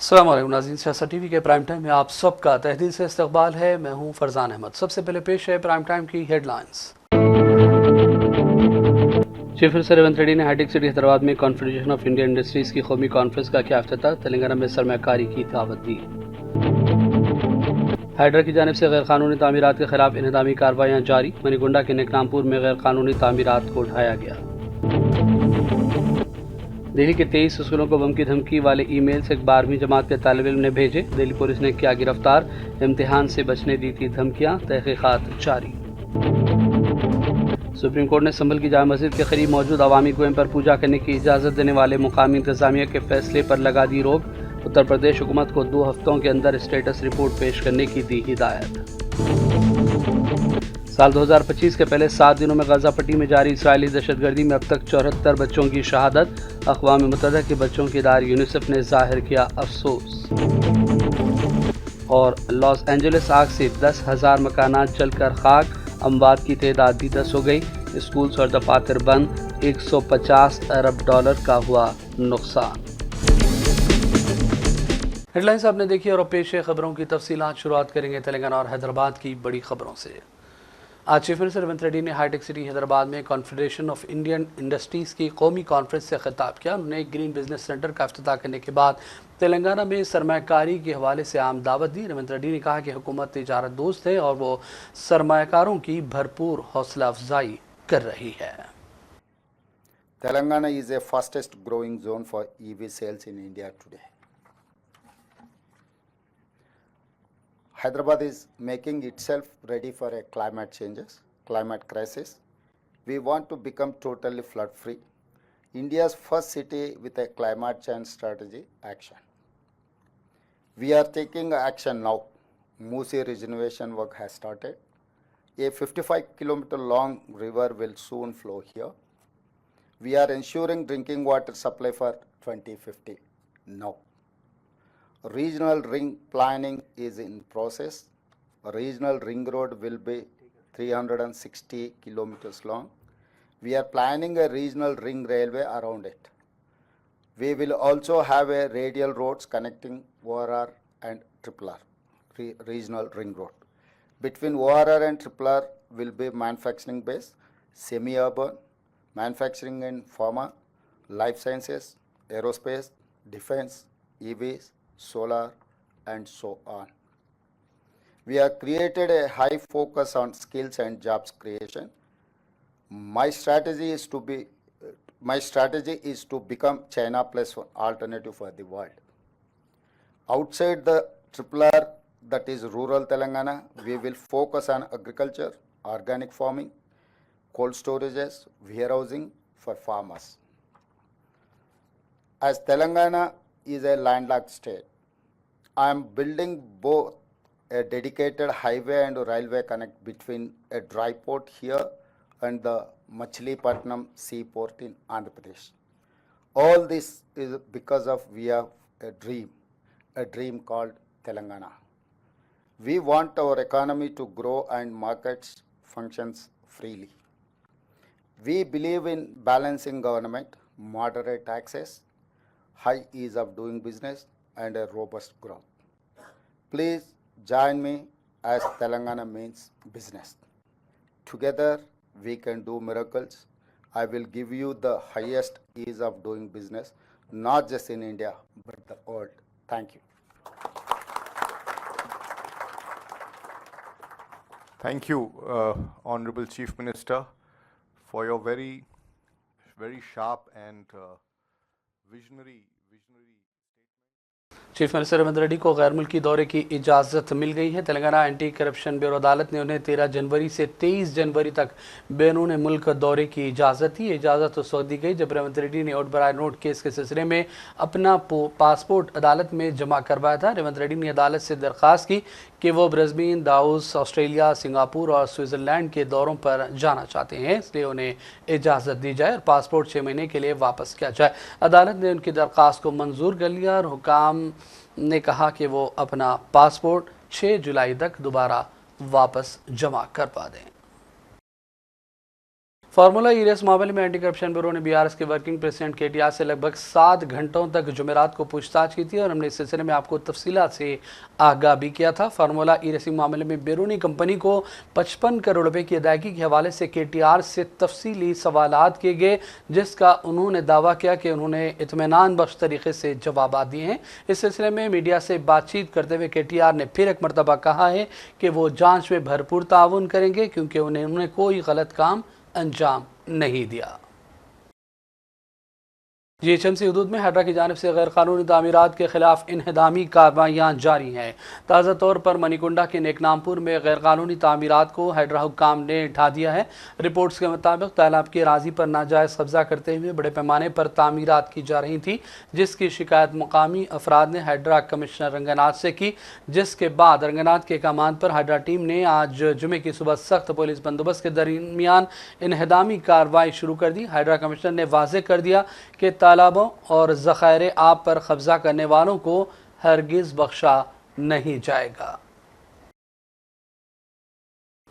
अस्सलाम वालेकुम नाज़रीन, सियासत टीवी के प्राइम टाइम में आप सबका तहदील से इस्तकबाल है। मैं हूं फरजान अहमद। सबसे पहले पेश है प्राइम टाइम की headlines. Chief minister Revanth Reddy ने हाईटेक सिटी हैदराबाद में कॉन्फेडरेशन ऑफ इंडियन इंडस्ट्रीज की कौमी कॉन्फ्रेंस का किया इफ्तिताह। तेलंगाना में सरमायाकारी की दावत दी। हाइड्रा की जानिब से गैर कानूनी तामीरात के खिलाफ इन्हदामी कार्रवाइयाँ जारी। मनीगुंडा के नेकनामपुर में गैर कानूनी तामीरात को ढाया गया। दिल्ली के 23 स्कूलों को बम की धमकी वाले ईमेल्स एक 12वीं जमात के तालिब इल्म ने भेजे। दिल्ली पुलिस ने किया गिरफ्तार। इम्तिहान से बचने दी थी धमकियां। तहकीकात जारी। सुप्रीम कोर्ट ने संभल की जामा मस्जिद के करीब मौजूद अवामी कुएं पर पूजा करने की इजाज़त देने वाले मुकामी इंतजामिया के फैसले पर लगा दी रोक। उत्तर प्रदेश हुकूमत को 2 हफ्तों के अंदर स्टेटस रिपोर्ट पेश करने की दी हिदायत। साल 2025 के पहले 7 दिनों में गजा पट्टी में जारी इसराइली दहशतगर्दी में अब तक 74 बच्चों की शहादत। अक़वाम मुत्तहिदा के बच्चों के इदारे यूनिसेफ ने जाहिर किया अफसोस। और लॉस एंजलिस आग से 10,000 मकानात जलकर खाक। अमवात की तादाद भी 10 हो गई। स्कूल्स और दफातर बंद। 150 अरब डॉलर का हुआ नुकसान। हेडलाइंस आपने देखी और पेश है खबरों की तफसीलात। शुरुआत करेंगे तेलंगाना और हैदराबाद की बड़ी खबरों से। आज चीफ मिनिस्टर रेवंत रेड्डी ने हाईटेक सिटी हैदराबाद में कॉन्फेडरेशन ऑफ इंडियन इंडस्ट्रीज़ की कौमी कॉन्फ्रेंस से खिताब किया। उन्होंने एक ग्रीन बिजनेस सेंटर का इफ्तिताह करने के बाद तेलंगाना में सरमायाकारी के हवाले से आम दावत दी। रेवंत रेड्डी ने कहा कि हुकूमत तिजारत दोस्त है और वो सरमायाकारों की भरपूर हौसला अफजाई कर रही है। Telangana is a fastest growing zone for EV sales in India today. Hyderabad is making itself ready for a climate crisis. We want to become totally flood free. India's first city with a climate change strategy action. We are taking action now. Musi regeneration work has started. A 55-kilometer long river will soon flow here. We are ensuring drinking water supply for 2050 now. Regional ring planning is in process. A regional ring road will be 360 kilometers long. We are planning a regional ring railway around it. We will also have a radial roads connecting ORR and RRR, regional ring road. Between ORR and RRR will be manufacturing base, semi-urban, manufacturing in pharma, life sciences, aerospace, defense, EVs, solar, and so on. We have created a high focus on skills and jobs creation. My strategy is to become China plus one alternative for the world. Outside the RRR, that is rural Telangana, we will focus on agriculture, organic farming, cold storages, warehousing for farmers. As Telangana is a landlocked state, I am building both a dedicated highway and railway connect between a dry port here and the Machilipatnam seaport in Andhra Pradesh. All this is because of we have a dream called Telangana. We want our economy to grow and markets functions freely. We believe in balancing government, moderate taxes, high ease of doing business, and a robust growth. Please join me as Telangana means business. Together we can do miracles. I will give you the highest ease of doing business, not just in India, but the world. Thank you. Thank you, Honorable Chief Minister, for your very sharp and visionary chief minister Revanth Reddy को गैर मुल्की दौरे की इजाज़त मिल गई है। Telangana anti corruption bureau अदालत ने उन्हें 13 जनवरी से 23 जनवरी तक बैरून मुल्क दौरे की इजाज़त दी। इजाज़त उस वक्त दी गई जब रेवंत रेड्डी ने ओट बराए नोट केस के सिलसिले में अपना पासपोर्ट अदालत में जमा करवाया था। रेवंत रेड्डी ने अदालत से दरख्वास्त की कि वो ब्रिस्बेन, दाउस, ऑस्ट्रेलिया, सिंगापुर और स्विट्ज़रलैंड के दौरों पर जाना चाहते हैं, इसलिए उन्हें इजाज़त दी जाए और पासपोर्ट 6 महीने के लिए वापस किया जाए। अदालत ने उनकी दरख्वास्त को मंजूर कर लिया और हुकाम ने कहा कि वो अपना पासपोर्ट 6 जुलाई तक दोबारा वापस जमा करवा दें। फार्मूला ई रेस मामले में एंटी करप्शन ब्यूरो ने बीआरएस के वर्किंग प्रेसिडेंट केटीआर से लगभग 7 घंटों तक जुमेरात को पूछताछ की थी और हमने इस सिलसिले में आपको तफसीलात से आगाह भी किया था। फार्मूला ई रेसिंग मामले में ब्यूरो ने कंपनी को 55 करोड़ रुपए की अदायगी के हवाले से केटीआर से तफसीली सवालात किए गए, जिसका उन्होंने दावा किया कि उन्होंने इत्मीनान बख्श तरीके से जवाब दिए हैं। इस सिलसिले में मीडिया से बातचीत करते हुए केटीआर ने फिर एक मरतबा कहा है कि वो जाँच में भरपूर ताउन करेंगे क्योंकि उन्होंने कोई गलत काम अंजाम नहीं दिया। जीएचएमसी हदूद में हाइड्रा की जानिब से गैर कानूनी तामीरात के खिलाफ इन्हदामी कार्रवाइयाँ जारी हैं। ताज़ा तौर पर मनीकुंडा के नेकनामपुर में गैर कानूनी तामीरात को हाइड्रा हुक्काम ने ढा दिया है। रिपोर्ट्स के मुताबिक तालाब की अराजी पर नाजायज़ कब्जा करते हुए बड़े पैमाने पर तामीरात की जा रही थी, जिसकी शिकायत मुकामी अफराद ने हाइड्रा कमिश्नर रंगनाथ से की, जिसके बाद रंगनाथ के कमान पर हाइड्रा टीम ने आज जुमे की सुबह सख्त पुलिस बंदोबस्त के दरमियान इन्हदामी कार्रवाई शुरू कर दी। हाइड्रा कमिश्नर ने वाज़ेह कर दिया कि तालाबों और ज़खायर आब पर कब्जा करने वालों को हरगिज़ बख्शा नहीं जाएगा।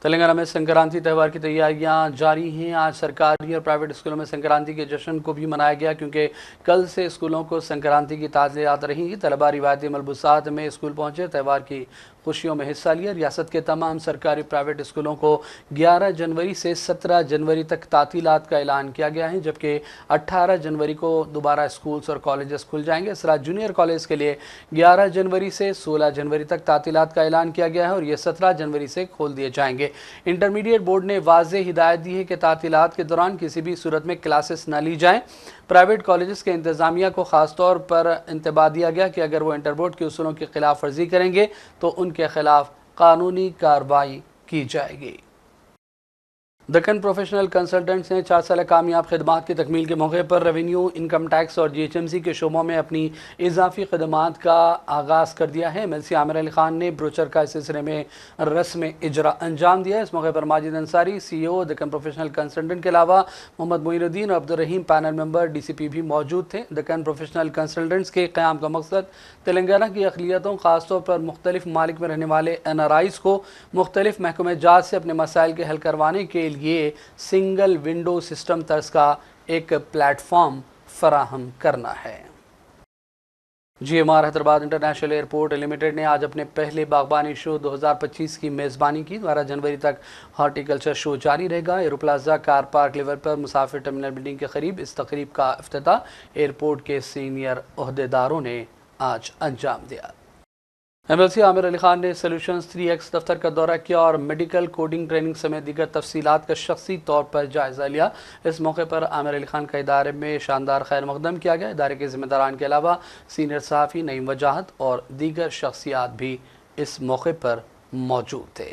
तेलंगाना में संक्रांति त्यौहार की तैयारियां जारी हैं। आज सरकारी और प्राइवेट स्कूलों में संक्रांति के जश्न को भी मनाया गया क्योंकि कल से स्कूलों को संक्रांति की ताज़ियात रहेंगी। तलबा रिवायती मलबूसात में स्कूल पहुंचे, त्यौहार की खुशियों में हिस्सा लिया। रियासत के तमाम सरकारी प्राइवेट स्कूलों को 11 जनवरी से 17 जनवरी तक तातीलात का ऐलान किया गया है, जबकि 18 जनवरी को दोबारा स्कूल्स और कॉलेजेस खुल जाएंगे। इस तरह जूनियर कॉलेज के लिए 11 जनवरी से 16 जनवरी तक तातीलात का ऐलान किया गया है और ये 17 जनवरी से खोल दिए जाएंगे। इंटरमीडिएट बोर्ड ने वाज़ेह हिदायत दी है कि तातीलात के दौरान किसी भी सूरत में क्लासेस न ली जाएं। प्राइवेट कॉलेजेस के इंतज़ामिया को ख़ास तौर पर इंतबाह दिया गया कि अगर वो इंटरबोर्ड के उसूलों की खिलाफ वर्जी करेंगे तो उनके खिलाफ कानूनी कार्रवाई की जाएगी। दक्कन प्रोफेशनल कंसल्टेंट्स ने 4 साल कामयाब खिदमात की तकमील के मौके पर रेवेन्यू, इनकम टैक्स और जीएचएमसी के शोबों में अपनी इजाफी खदमात का आगाज़ कर दिया है। एमएलसी आमिर अली खान ने ब्रोचर का इस सिलसिले में रस्म इजरा अंजाम दिया। इस मौके पर Majid Ansari CEO Deccan professional consultant के अलावा मोहम्मद मोइनुद्दीन और अब्दुल रहीम पैनल मेंबर DCP भी मौजूद थे। दक्कन प्रोफेशनल कंसल्टेंट्स के क़याम का मकसद तेलंगाना की अक़लियतों, ख़ासतौर पर मुख्तलिफ ममालिक में रहने वाले NRIs को मुख्तलिफ महकमे जात से अपने मसाइल के हल करवाने के लिए सिंगल विंडो सिस्टम तर्ज का एक प्लेटफॉर्म फराहम करना है। GMR Hyderabad international airport limited ने आज अपने पहले बागबानी शो 2025 की मेज़बानी की। 12 जनवरी तक हॉर्टिकल्चर शो जारी रहेगा। Arrow plaza car park level पर मुसाफिर टर्मिनल बिल्डिंग के करीब इस तकरीब का इफ्तिताह एयरपोर्ट के सीनियर ओहदेदारों ने आज अंजाम दिया। एमएलसी आमिर अली खान ने सोल्यूशंस 3X दफ्तर का दौरा किया और मेडिकल कोडिंग ट्रेनिंग समेत दीगर तफसीलात का शख्सी तौर पर जायज़ा लिया। इस मौके पर आमिर अली खान का इदारे में शानदार खैर मकदम किया गया। इदारे के ज़िम्मेदारान के अलावा सीनियर सहाफ़ी नईम वजाहत और दीगर शख्सियात भी इस मौके पर मौजूद थे।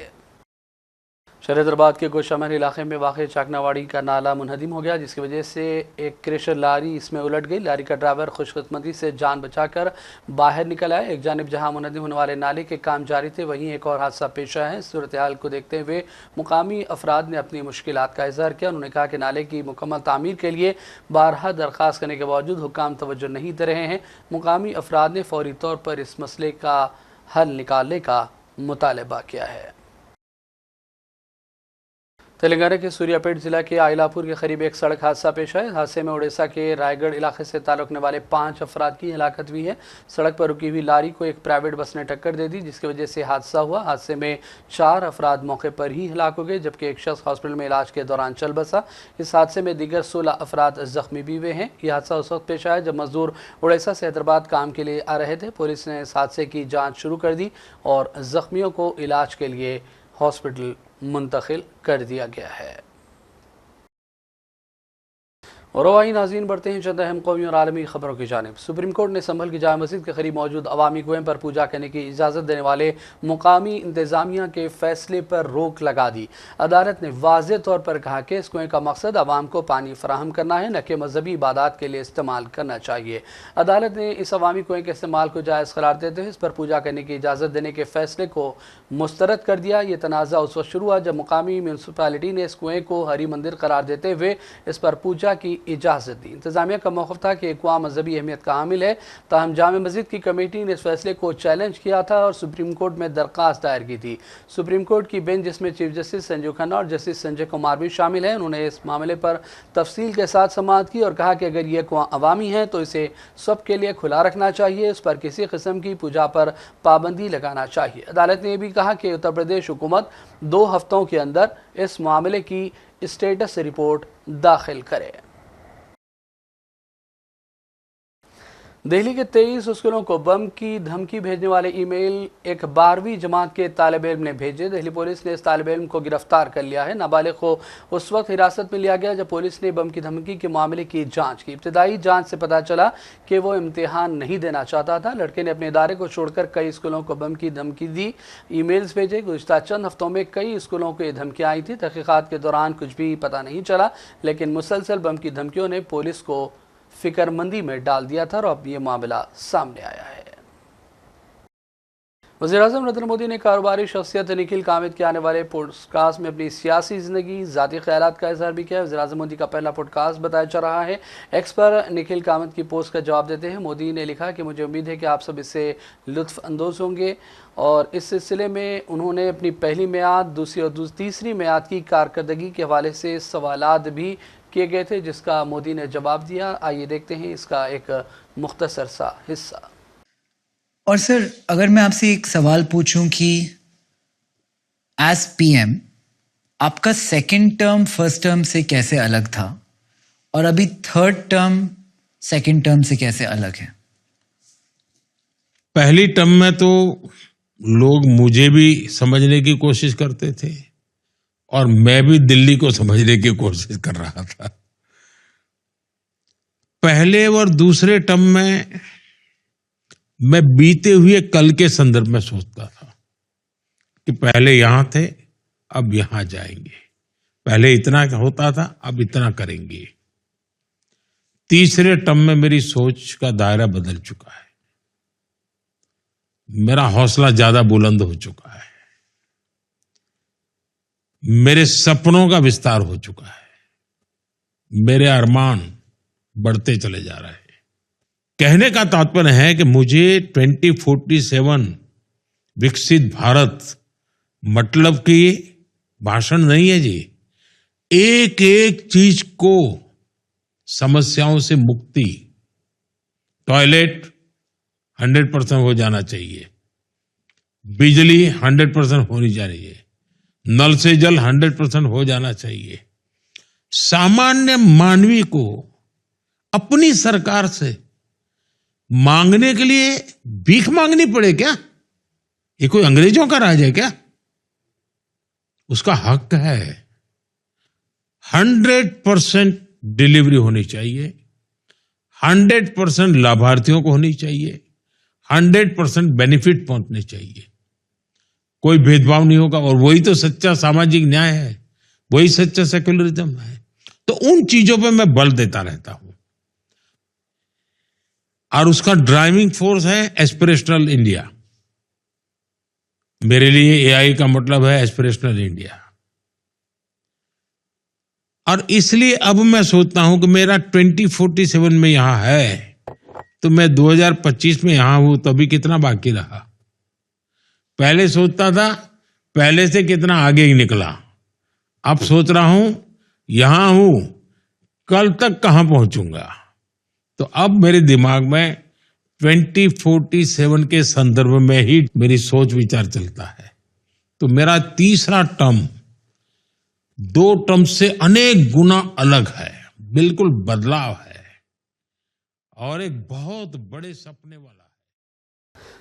शहर हैदराबाद के गोशामहल इलाके में वाक़ चाकनावाड़ी का नाला मुनहदिम हो गया, जिसकी वजह से एक क्रेशर लारी इसमें उलट गई। लारी का ड्राइवर खुशकिस्मती से जान बचाकर बाहर निकल आया। एक जानिब जहां मुनहदिम होने वाले नाले के काम जारी थे, वहीं एक और हादसा पेश आया है। सूरत हाल को देखते हुए मुकामी अफराद ने अपनी मुश्किलात का इज़हार किया। उन्होंने कहा कि नाले की मुकम्मल तामीर के लिए बारहा दरख्वास्त करने के बावजूद हुक्काम तवज्जो नहीं दे रहे हैं। मुकामी अफराद ने फौरी तौर पर इस मसले का हल निकालने का मुतालबा किया है। तेलंगाना के सूर्यापेट जिला के आइलापुर के करीब एक सड़क हादसा पेश आया। हादसे में उड़ीसा के रायगढ़ इलाके से ताल्लुक़ वाले 5 अफराद की हलाकत हुई है। सड़क पर रुकी हुई लारी को एक प्राइवेट बस ने टक्कर दे दी, जिसकी वजह से हादसा हुआ। हादसे में 4 अफराद मौके पर ही हलाक हो गए, जबकि एक शख्स हॉस्पिटल में इलाज के दौरान चल बसा। इस हादसे में दीगर 16 अफराद जख्मी भी हुए हैं। यह हादसा उस वक्त पेश आया जब मजदूर उड़ीसा से हैदराबाद काम के लिए आ रहे थे। पुलिस ने इस हादसे की जाँच शुरू कर दी और जख्मियों को इलाज के लिए हॉस्पिटल मुंतकिल कर दिया गया है। और रवाई नाज़रीन बढ़ते हैं चंद अहम कौमी और आलमी खबरों की जानिब। सुप्रीम कोर्ट ने संभल की जामा मस्जिद के करीब मौजूद अवामी कुएं पर पूजा करने की इजाज़त देने वाले मुकामी इंतज़ामिया के फैसले पर रोक लगा दी। अदालत ने वाज़ेह तौर पर कहा कि इस कुएं का मकसद आवाम को पानी फराहम करना है, न कि मजहबी इबादत के लिए इस्तेमाल करना चाहिए। अदालत ने इस अवामी कुएं के इस्तेमाल को जायज़ करार देते हुए इस पर पूजा करने की इजाज़त देने के फैसले को मुस्तरद कर दिया। ये तनाज़ा उस वक्त शुरू हुआ जब मुकामी म्यूनसिपालिटी ने इस कुएं को हरी मंदिर करार देते हुए इस पर पूजा की इजाज़त दी। इंतज़ामिया का मौक़िफ़ था कि अक़वाम मज़हबी अहमियत का हामिल है, ताहम जामे मस्जिद की कमेटी ने इस फैसले को चैलेंज किया था और सुप्रीम कोर्ट में दरख्वास्त दायर की थी। सुप्रीम कोर्ट की बेंच, जिसमें चीफ जस्टिस संजीव खन्ना और जस्टिस संजय कुमार भी शामिल हैं, उन्होंने इस मामले पर तफसील के साथ समाअत की और कहा कि अगर ये अवामी है तो इसे सबके लिए खुला रखना चाहिए, इस पर किसी किस्म की पूजा पर पाबंदी लगाना चाहिए। अदालत ने यह भी कहा कि उत्तर प्रदेश हुकूमत 2 हफ्तों के अंदर इस मामले की स्टेटस रिपोर्ट दाखिल करे। दिल्ली के 23 स्कूलों को बम की धमकी भेजने वाले ईमेल एक 12वीं जमात के तालिब इल्म ने भेजे। दिल्ली पुलिस ने इस तालिब इल्म को गिरफ्तार कर लिया है। नाबालिग को उस वक्त हिरासत में लिया गया जब पुलिस ने बम की धमकी के मामले की जांच की। इब्तदाई जांच से पता चला कि वो इम्तिहान नहीं देना चाहता था। लड़के ने अपने इदारे को छोड़कर कई स्कूलों को बम की धमकी दी, ईमेल्स भेजे। गुज़िश्ता चंद हफ्तों में कई स्कूलों को ये धमकियाँ आई थी। तहकीकात के दौरान कुछ भी पता नहीं चला, लेकिन मुसलसल बम की धमकियों ने पुलिस को फिक्रमंदी में डाल दिया था और अब ये मामला सामने आया है। वज़ीर-ए-आज़म नरेंद्र मोदी ने कारोबारी शख्सियत निखिल कामत के आने वाले पॉडकास्ट में अपनी सियासी ज़िंदगी, ज़ाती ख्यालात का इज़हार भी किया। वज़ीर-ए-आज़म मोदी का पहला पॉडकास्ट बताया जा रहा है। एक्स पर निखिल कामत की पोस्ट का जवाब देते हैं मोदी ने लिखा कि मुझे उम्मीद है कि आप सब इससे लुत्फ़ अंदोज़ होंगे। और इस सिलसिले में उन्होंने अपनी पहली मियाद, दूसरी और तीसरी मियाद की कारकर्दगी के हवाले से सवालात भी किए गए थे, जिसका मोदी ने जवाब दिया। आइए देखते हैं इसका एक मुख्तसर सा हिस्सा। और सर, अगर मैं आपसे एक सवाल पूछूं कि एज पीएम आपका सेकंड टर्म फर्स्ट टर्म से कैसे अलग था और अभी थर्ड टर्म सेकंड टर्म से कैसे अलग है? पहली टर्म में तो लोग मुझे भी समझने की कोशिश करते थे और मैं भी दिल्ली को समझने की कोशिश कर रहा था। पहले और दूसरे टर्म में मैं बीते हुए कल के संदर्भ में सोचता था कि पहले यहां थे, अब यहां जाएंगे। पहले इतना होता था, अब इतना करेंगे। तीसरे टर्म में मेरी सोच का दायरा बदल चुका है। मेरा हौसला ज्यादा बुलंद हो चुका है। मेरे सपनों का विस्तार हो चुका है। मेरे अरमान बढ़ते चले जा रहे हैं। कहने का तात्पर्य है कि मुझे 2047 विकसित भारत मतलब कि भाषण नहीं है जी। एक एक चीज को, समस्याओं से मुक्ति, टॉयलेट 100% हो जाना चाहिए, बिजली 100% होनी चाहिए, नल से जल 100% हो जाना चाहिए। सामान्य मानवी को अपनी सरकार से मांगने के लिए भीख मांगनी पड़े क्या? ये कोई अंग्रेजों का राज है क्या? उसका हक है। 100% डिलीवरी होनी चाहिए, 100% लाभार्थियों को होनी चाहिए, 100% बेनिफिट पहुंचने चाहिए। कोई भेदभाव नहीं होगा और वही तो सच्चा सामाजिक न्याय है, वही सच्चा सेक्युलरिज्म है। तो उन चीजों पे मैं बल देता रहता हूं और उसका ड्राइविंग फोर्स है एस्पिरेशनल इंडिया। मेरे लिए एआई का मतलब है एस्पिरेशनल इंडिया। और इसलिए अब मैं सोचता हूं कि मेरा 2047 में यहां है तो मैं 2025 में यहां हूं तो अभी कितना बाकी रहा। पहले सोचता था पहले से कितना आगे ही निकला। अब सोच रहा हूं यहां हूं, कल तक कहां पहुंचूंगा। तो अब मेरे दिमाग में 2047 के संदर्भ में ही मेरी सोच विचार चलता है। तो मेरा तीसरा टर्म 2 टर्म से अनेक गुना अलग है, बिल्कुल बदलाव है और एक बहुत बड़े सपने वाला है।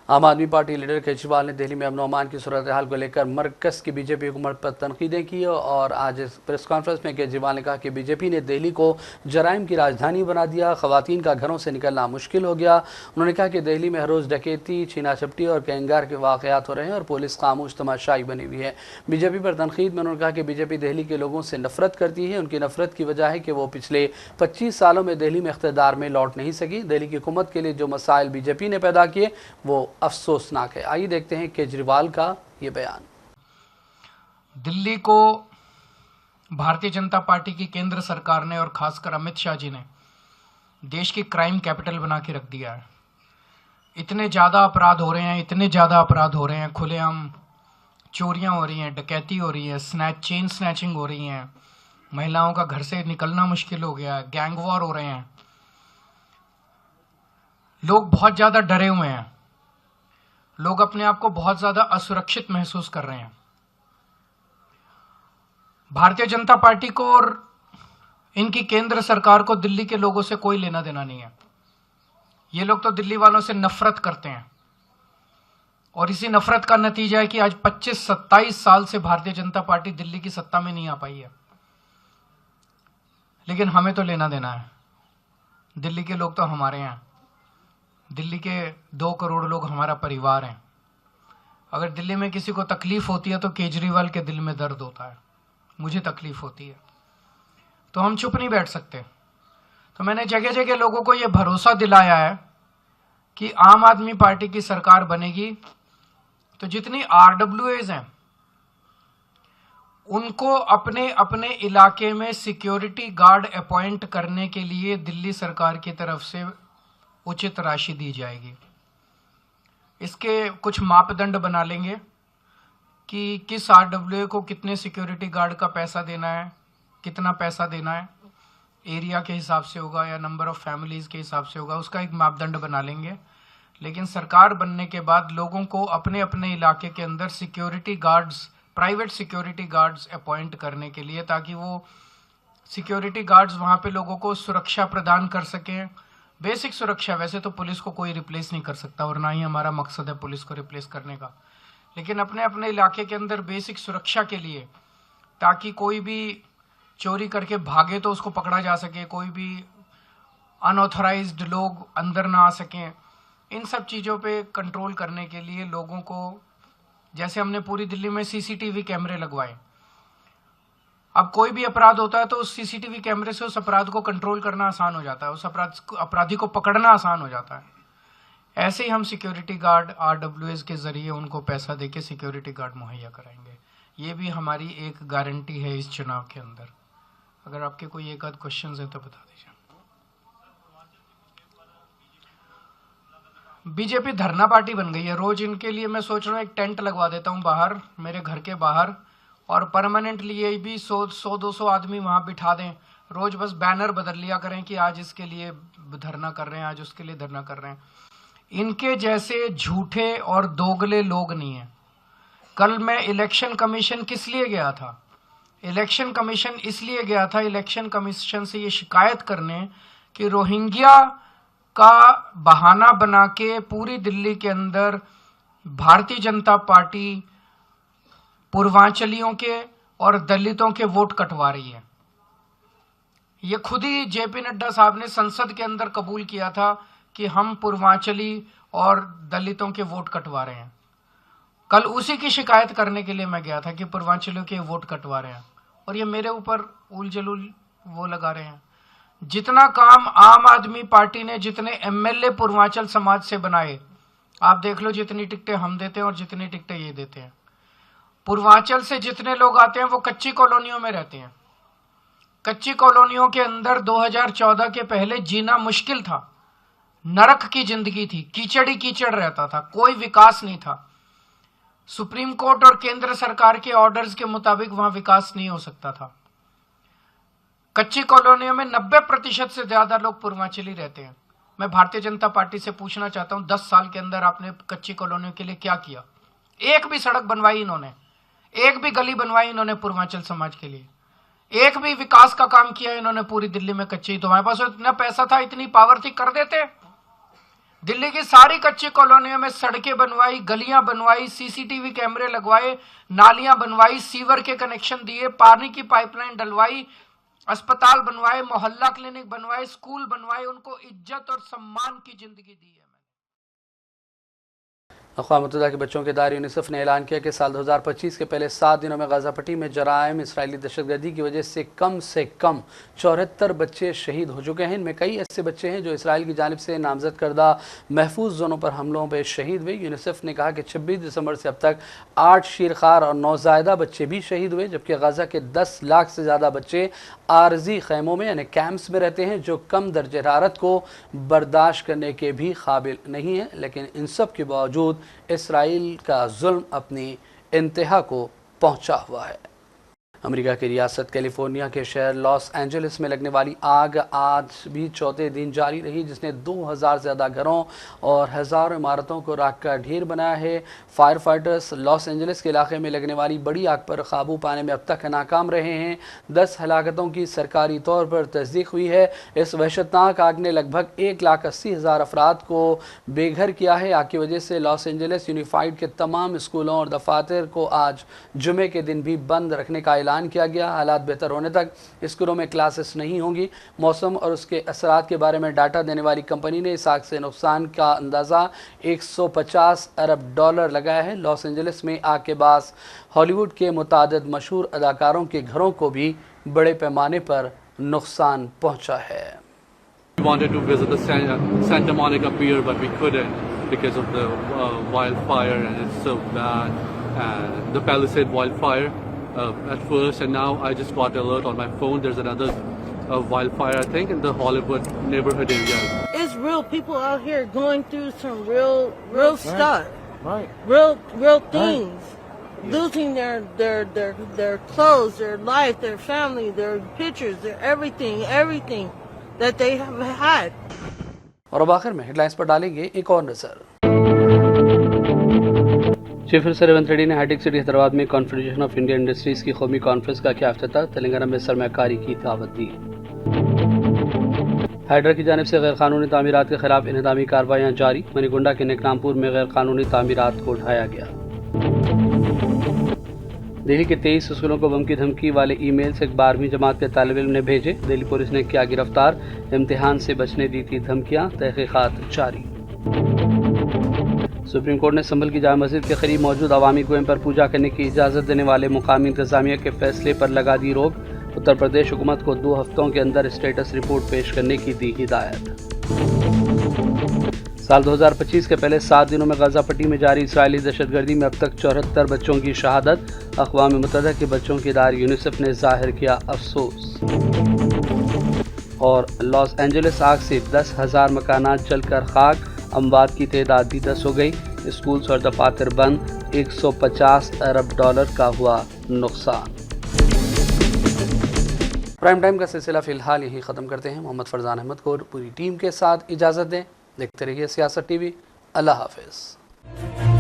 आम आदमी पार्टी लीडर केजरीवाल ने दिल्ली में अमन अमान की सूरत हाल को लेकर मरकज की बीजेपी हुकूमत पर तनकीदें की और आज इस प्रेस कॉन्फ्रेंस में केजरीवाल ने कहा कि बीजेपी ने दिल्ली को जराइम की राजधानी बना दिया, खवातीन का घरों से निकलना मुश्किल हो गया। उन्होंने कहा कि दिल्ली में हर रोज़ डकैती, छीना झपटी और गैंगवार के वाक़यात हो रहे हैं और पुलिस खामोश तमाशाई बनी हुई है। बीजेपी पर तनकीद में उन्होंने कहा कि बीजेपी दिल्ली के लोगों से नफरत करती है। उनकी नफरत की वजह है कि वो पिछले 25 सालों में दिल्ली में इख्तिदार में लौट नहीं सकी। दिल्ली की हुकूमत के लिए जो मसाइल बीजेपी ने पैदा किए वो अफसोसनाक है। आइए देखते हैं केजरीवाल का ये बयान। दिल्ली को भारतीय जनता पार्टी की केंद्र सरकार ने और खासकर अमित शाह जी ने देश की क्राइम कैपिटल बना के रख दिया है। इतने ज़्यादा अपराध हो रहे हैं, इतने ज़्यादा अपराध हो रहे हैं, खुलेआम चोरियां हो रही हैं, डकैती हो रही है, चेन स्नैचिंग हो रही हैं, महिलाओं का घर से निकलना मुश्किल हो गया है, गैंग वॉर हो रहे हैं। लोग बहुत ज़्यादा डरे हुए हैं, लोग अपने आप को बहुत ज़्यादा असुरक्षित महसूस कर रहे हैं। भारतीय जनता पार्टी को और इनकी केंद्र सरकार को दिल्ली के लोगों से कोई लेना देना नहीं है। ये लोग तो दिल्ली वालों से नफरत करते हैं और इसी नफरत का नतीजा है कि आज 25-27 साल से भारतीय जनता पार्टी दिल्ली की सत्ता में नहीं आ पाई है। लेकिन हमें तो लेना देना है। दिल्ली के लोग तो हमारे हैं, दिल्ली के 2 करोड़ लोग हमारा परिवार हैं। अगर दिल्ली में किसी को तकलीफ होती है तो केजरीवाल के दिल में दर्द होता है, मुझे तकलीफ होती है, तो हम चुप नहीं बैठ सकते। तो मैंने जगह जगह लोगों को यह भरोसा दिलाया है कि आम आदमी पार्टी की सरकार बनेगी तो जितनी आरडब्ल्यूएज हैं उनको अपने अपने इलाके में सिक्योरिटी गार्ड अपॉइंट करने के लिए दिल्ली सरकार की तरफ से उचित राशि दी जाएगी। इसके कुछ मापदंड बना लेंगे कि किस आरडब्ल्यूए को कितने सिक्योरिटी गार्ड का पैसा देना है, कितना पैसा देना है, एरिया के हिसाब से होगा या नंबर ऑफ फैमिलीज के हिसाब से होगा, उसका एक मापदंड बना लेंगे। लेकिन सरकार बनने के बाद लोगों को अपने अपने इलाके के अंदर security guards, private security guards appoint करने के लिए, ताकि वो सिक्योरिटी गार्ड्स वहाँ पे लोगों को सुरक्षा प्रदान कर सकें। बेसिक सुरक्षा, वैसे तो पुलिस को कोई रिप्लेस नहीं कर सकता और ना ही हमारा मकसद है पुलिस को रिप्लेस करने का, लेकिन अपने अपने इलाके के अंदर बेसिक सुरक्षा के लिए, ताकि कोई भी चोरी करके भागे तो उसको पकड़ा जा सके, कोई भी अनऑथराइज्ड लोग अंदर ना आ सकें। इन सब चीज़ों पे कंट्रोल करने के लिए लोगों को, जैसे हमने पूरी दिल्ली में सीसीटीवी कैमरे लगवाए, अब कोई भी अपराध होता है तो उस सीसीटीवी कैमरे से उस अपराध को कंट्रोल करना आसान हो जाता है, उस अपराधी को पकड़ना आसान हो जाता है। ऐसे ही हम सिक्योरिटी गार्ड आरडब्ल्यूएस के जरिए उनको पैसा देके सिक्योरिटी गार्ड मुहैया कराएंगे। ये भी हमारी एक गारंटी है इस चुनाव के अंदर। अगर आपके कोई एक आध क्वेश्चंस है तो बता दीजिए। बीजेपी धरना पार्टी बन गई है। रोज इनके लिए मैं सोच रहा हूँ एक टेंट लगवा देता हूँ बाहर, मेरे घर के बाहर, और परमानेंटली ये भी 100-200 आदमी वहाँ बिठा दें। रोज बस बैनर बदल लिया करें कि आज इसके लिए धरना कर रहे हैं, आज उसके लिए धरना कर रहे हैं। इनके जैसे झूठे और दोगले लोग नहीं हैं। कल मैं इलेक्शन कमीशन किस लिए गया था? इलेक्शन कमीशन इसलिए गया था, इलेक्शन कमीशन से ये शिकायत करने कि रोहिंग्या का बहाना बना के पूरी दिल्ली के अंदर भारतीय जनता पार्टी पूर्वांचलियों के और दलितों के वोट कटवा रही है। ये खुद ही जेपी नड्डा साहब ने संसद के अंदर कबूल किया था कि हम पूर्वांचली और दलितों के वोट कटवा रहे हैं। कल उसी की शिकायत करने के लिए मैं गया था कि पूर्वांचलियों के वोट कटवा रहे हैं, और ये मेरे ऊपर उल जलूल वो लगा रहे हैं। जितना काम आम आदमी पार्टी ने, जितने एमएलए पूर्वांचल समाज से बनाए, आप देख लो जितनी टिकटें हम देते हैं और जितनी टिकटें ये देते हैं। पूर्वांचल से जितने लोग आते हैं वो कच्ची कॉलोनियों में रहते हैं। कच्ची कॉलोनियों के अंदर 2014 के पहले जीना मुश्किल था, नरक की जिंदगी थी, कीचड़ ही कीचड़ रहता था, कोई विकास नहीं था। सुप्रीम कोर्ट और केंद्र सरकार के ऑर्डर्स के मुताबिक वहां विकास नहीं हो सकता था। कच्ची कॉलोनियों में 90% से ज्यादा लोग पूर्वांचली रहते हैं। मैं भारतीय जनता पार्टी से पूछना चाहता हूं, 10 साल के अंदर आपने कच्ची कॉलोनियों के लिए क्या किया? एक भी सड़क बनवाई इन्होंने? एक भी गली बनवाई इन्होंने पूर्वांचल समाज के लिए? एक भी विकास का काम किया इन्होंने पूरी दिल्ली में? कच्ची, तो हमारे पास इतना पैसा था, इतनी पावर थी, कर देते। दिल्ली की सारी कच्ची कॉलोनियों में सड़कें बनवाई, गलियां बनवाई, सीसीटीवी कैमरे लगवाए, नालियां बनवाई, सीवर के कनेक्शन दिए, पानी की पाइपलाइन डलवाई, अस्पताल बनवाए, मोहल्ला क्लिनिक बनवाए, स्कूल बनवाए, उनको इज्जत और सम्मान की जिंदगी दी है। अक़वाम मुत्तहिदा के बच्चों के इदारे यूनिसेफ ने ऐलान किया कि साल 2025 के पहले 7 दिनों में गाज़ा पट्टी में जराइम इसराइली दहशतगर्दी की वजह से कम 74 बच्चे शहीद हो चुके हैं। इनमें कई ऐसे बच्चे हैं जो इसराइल की जानिब से नामजद करदा महफूज जोनों पर हमलों में शहीद हुए। यूनिसेफ ने कहा कि 26 दिसंबर से अब तक 8 शीरखार और नौज़ायदा बच्चे भी शहीद हुए, जबकि गाज़ा के 10 लाख से ज़्यादा बच्चे आरजी खैमों में यानी कैंप्स में रहते हैं जो कम दर्जे हरारत को बर्दाश्त करने के भी काबिल नहीं है। लेकिन इन सब के बावजूद इसराइल का जुल्म अपनी इंतहा को पहुंचा हुआ है। अमेरिका की रियासत कैलिफोर्निया के शहर लॉस एंजलिस में लगने वाली आग आज भी चौथे दिन जारी रही, जिसने 2000 से ज़्यादा घरों और हज़ारों इमारतों को राख का ढेर बनाया है। फायर फाइटर्स लॉस एंजलिस के इलाके में लगने वाली बड़ी आग पर काबू पाने में अब तक नाकाम रहे हैं। 10 हलाकतों की सरकारी तौर पर तस्दीक हुई है। इस वहशतनाक आग ने लगभग 1,80,000 अफराद को बेघर किया है। आग की वजह से लॉस एंजलिस यूनिफाइड के तमाम स्कूलों और दफातर को आज जुमे के दिन भी बंद रखने का ऐलान किया गया। हालात बेहतर होने तक स्कूलों में क्लासेस नहीं होंगी। मौसम और उसके असरात के बारे में डाटा देने वाली कंपनी ने इस आग से नुकसान का अंदाज़ा $150 अरब लगाया है। लॉस एंजलिस में आग के बाद हॉलीवुड के मुतादिद मशहूर अदाकारों के घरों को भी बड़े पैमाने पर नुकसान पहुंचा है। We wanted to visit the Santa Monica Pier, but we couldn't because of the wildfire, and it's so bad. The Palisade wildfire at first, and now I just got alert on my phone. There's another wildfire, I think, in the Hollywood neighborhood area. It's real people out here going through some real stuff. Right. Real things. Losing their clothes, their life, their family, their pictures, their everything that they have had. और अब आखिर में headlines पर डालेंगे एक और नजर। Chief minister Revanth Reddy ने हाईटेक सिटी हैदराबाद में कॉन्फेडरेशन ऑफ इंडियन इंडस्ट्रीज की कौमी कॉन्फ्रेंस का किया इफ्तिताह। तेलंगाना में सरमायाकारी की दावत दी। हाइड्रा की जानिब से गैर कानूनी तामीरात के खिलाफ इंहदामी कार्रवाइयाँ जारी। मनीकुंडा के नेकनामपुर में गैर कानूनी तामीरात को ढाया गया। दिल्ली के 23 स्कूलों को बम की धमकी वाले ईमेल्स एक 12वीं जमात के तालिब इल्म ने भेजे। दिल्ली पुलिस ने किया गिरफ्तार। इम्तिहान से बचने दी थी धमकियां। तहकीकात जारी। सुप्रीम कोर्ट ने संभल की जामा मस्जिद के करीब मौजूद अवामी कुएं पर पूजा करने की इजाज़त देने वाले मुकामी इंतजामिया के फैसले पर लगा दी रोक। उत्तर प्रदेश हुकूमत को 2 हफ्तों के अंदर स्टेटस रिपोर्ट पेश करने की दी हिदायत। साल 2025 के पहले 7 दिनों में गाज़ा पट्टी में जारी इसराइली दहशतगर्दी में अब तक 74 बच्चों की शहादत। अक़वाम मुत्तहिदा के बच्चों के इदारे यूनिसेफ ने जाहिर किया अफसोस। और लॉस एंजलिस आग से 10,000 मकानात जलकर खाक। अमवात की तादाद भी 10 हो गई। स्कूल्स और दफातर बंद। $150 अरब का हुआ नुकसान। प्राइम टाइम का सिलसिला फिलहाल यही ख़त्म करते हैं। मोहम्मद फरजान अहमद को पूरी टीम के साथ इजाज़त दें। देखते रहिए सियासत टीवी। अल्लाह हाफ़िज़।